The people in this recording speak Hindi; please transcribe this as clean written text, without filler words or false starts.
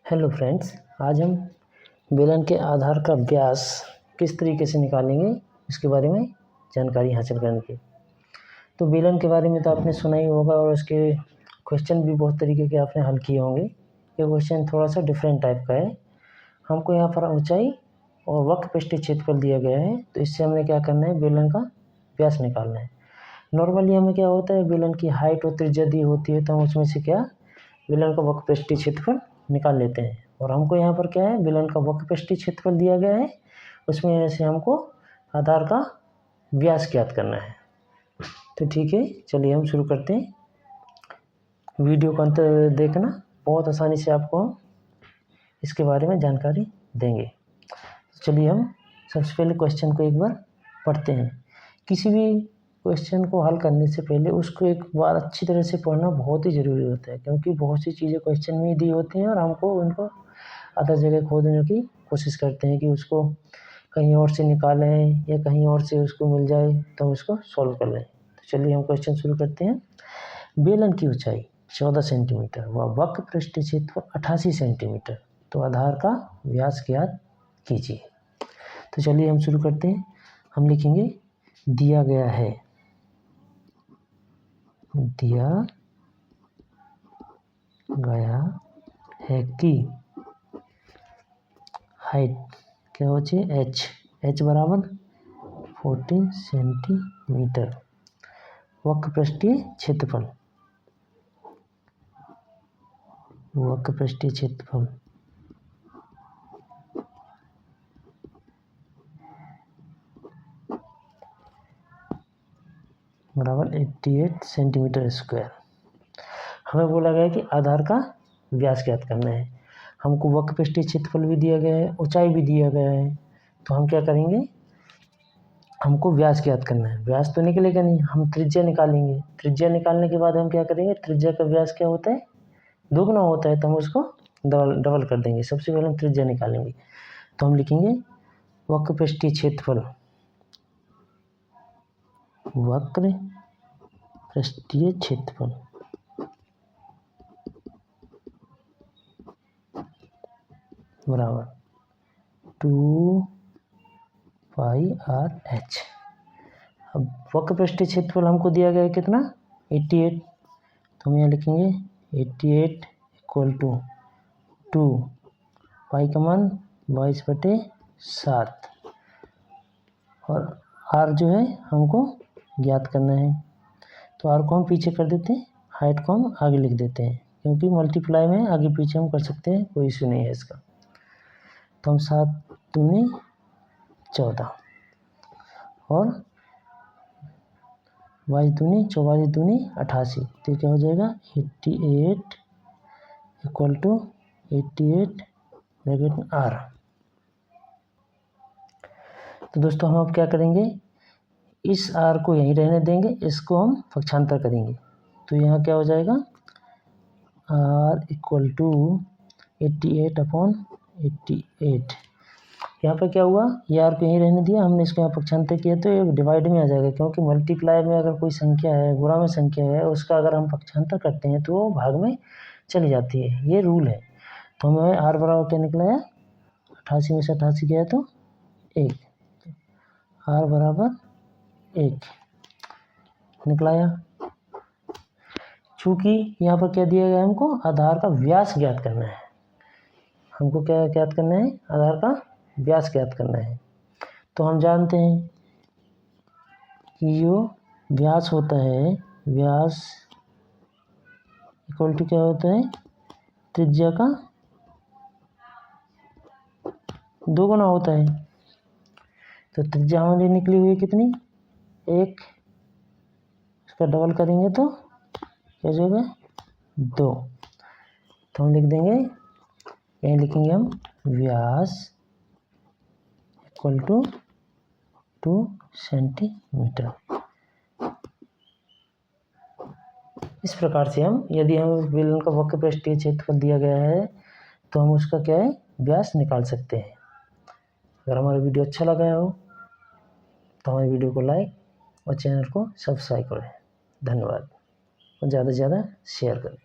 हेलो फ्रेंड्स, आज हम बेलन के आधार का व्यास किस तरीके से निकालेंगे इसके बारे में जानकारी हासिल करेंगे। तो बेलन के बारे में तो आपने सुना ही होगा और उसके क्वेश्चन भी बहुत तरीके के आपने हल किए होंगे। ये क्वेश्चन थोड़ा सा डिफरेंट टाइप का है। हमको यहाँ पर ऊंचाई और वक्रपृष्ठीय क्षेत्रफल दिया गया है, तो इससे हमें क्या करना है, बेलन का व्यास निकालना है। नॉर्मली हमें क्या होता है, बेलन की हाइट और त्रिज्या दी होती है, तो हम उसमें से क्या बेलन का वक्रपृष्ठीय क्षेत्रफल निकाल लेते हैं। और हमको यहाँ पर क्या है, बेलन का वक्रपृष्ठीय क्षेत्रफल दिया गया है, उसमें ऐसे हमको आधार का व्यास ज्ञात करना है। तो ठीक है, चलिए हम शुरू करते हैं। वीडियो को अंत देखना, बहुत आसानी से आपको हम इसके बारे में जानकारी देंगे। चलिए हम सबसे पहले क्वेश्चन को एक बार पढ़ते हैं। किसी भी क्वेश्चन को हल करने से पहले उसको एक बार अच्छी तरह से पढ़ना बहुत ही ज़रूरी होता है, क्योंकि बहुत सी चीज़ें क्वेश्चन में दी होती हैं और हमको उनको अदर जगह खोजने की कोशिश करते हैं कि उसको कहीं और से निकालें या कहीं और से उसको मिल जाए तो हम उसको सॉल्व कर लें। तो चलिए हम क्वेश्चन शुरू करते हैं। बेलन की ऊंचाई 14 सेंटीमीटर व वक्रपृष्ठीय क्षेत्रफल 88 सेंटीमीटर, तो आधार का व्यास ज्ञात कीजिए। तो चलिए हम शुरू करते हैं। हम लिखेंगे दिया गया है कि हाइट क्या हो एच बराबर 14 सेंटीमीटर, वक्रपृष्ठीय क्षेत्रफल बराबर 88 सेंटीमीटर स्क्वायर। हमें बोला गया है कि आधार का व्यास ज्ञात करना है। हमको वक्रपृष्ठीय क्षेत्रफल भी दिया गया है, ऊंचाई भी दिया गया है, तो हम क्या करेंगे, हमको व्यास ज्ञात करना है। व्यास तो निकलेगा नहीं, हम त्रिज्या निकालेंगे। त्रिज्या निकालने के बाद हम क्या करेंगे, त्रिज्या का व्यास क्या होता है, दोगुना होता है, तो हम उसको डबल कर देंगे। सबसे पहले हम त्रिज्या निकालेंगे, तो हम लिखेंगे वक्रपृष्ठीय क्षेत्रफल बराबर 2πr/h। अब वक्रपृष्ठीय क्षेत्रफल हमको दिया गया है कितना, 88, तो हम यहाँ लिखेंगे 88 इक्वल टू 2 पाई का मान 22/7 और r जो है हमको ज्ञात करना है। तो r को हम पीछे कर देते हैं, हाइट को हम आगे लिख देते हैं, क्योंकि मल्टीप्लाई में आगे पीछे हम कर सकते हैं, कोई इशू नहीं है इसका। तो हम 7 दूनी 14 और 22 दूनी 44 दूनी 88, तो क्या हो जाएगा 88 इक्वल टू 88 ब्रैकेट में r। तो दोस्तों हम अब क्या करेंगे, इस r को यहीं रहने देंगे, इसको हम पक्षांतर करेंगे। तो यहाँ क्या हो जाएगा, r इक्वल टू 88/88। यहाँ पर क्या हुआ, ये r को यहीं रहने दिया, हमने इसको यहाँ पक्षांतर किया तो ये डिवाइड में आ जाएगा, क्योंकि मल्टीप्लाई में अगर कोई संख्या है, गुणा में संख्या है, उसका अगर हम पक्षांतर करते हैं तो वो भाग में चली जाती है, ये रूल है। तो हमें r बराबर क्या निकला है, 88 में से 88 गया तो 1, r बराबर 1 निकलाया। चूँकि यहाँ पर क्या दिया गया, हमको आधार का व्यास ज्ञात करना है। हमको क्या ज्ञात करना है, आधार का व्यास ज्ञात करना है। तो हम जानते हैं कि जो व्यास होता है, व्यास इक्वल टू क्या होता है, त्रिज्या का दोगुना होता है। तो त्रिज्या हमारी निकली हुई कितनी, 1, इसका डबल करेंगे तो क्या हो जाएगा 2। तो हम लिख देंगे, यहीं लिखेंगे हम व्यास इक्वल टू 2 सेंटीमीटर। इस प्रकार से हम, यदि हमें बेलन का वक्रपृष्ठीय क्षेत्रफल दिया गया है तो हम उसका क्या है, व्यास निकाल सकते हैं। अगर हमारा वीडियो अच्छा लगा हो तो हमारे वीडियो को लाइक और चैनल को सब्सक्राइब करें। धन्यवाद और ज़्यादा से ज़्यादा शेयर करें।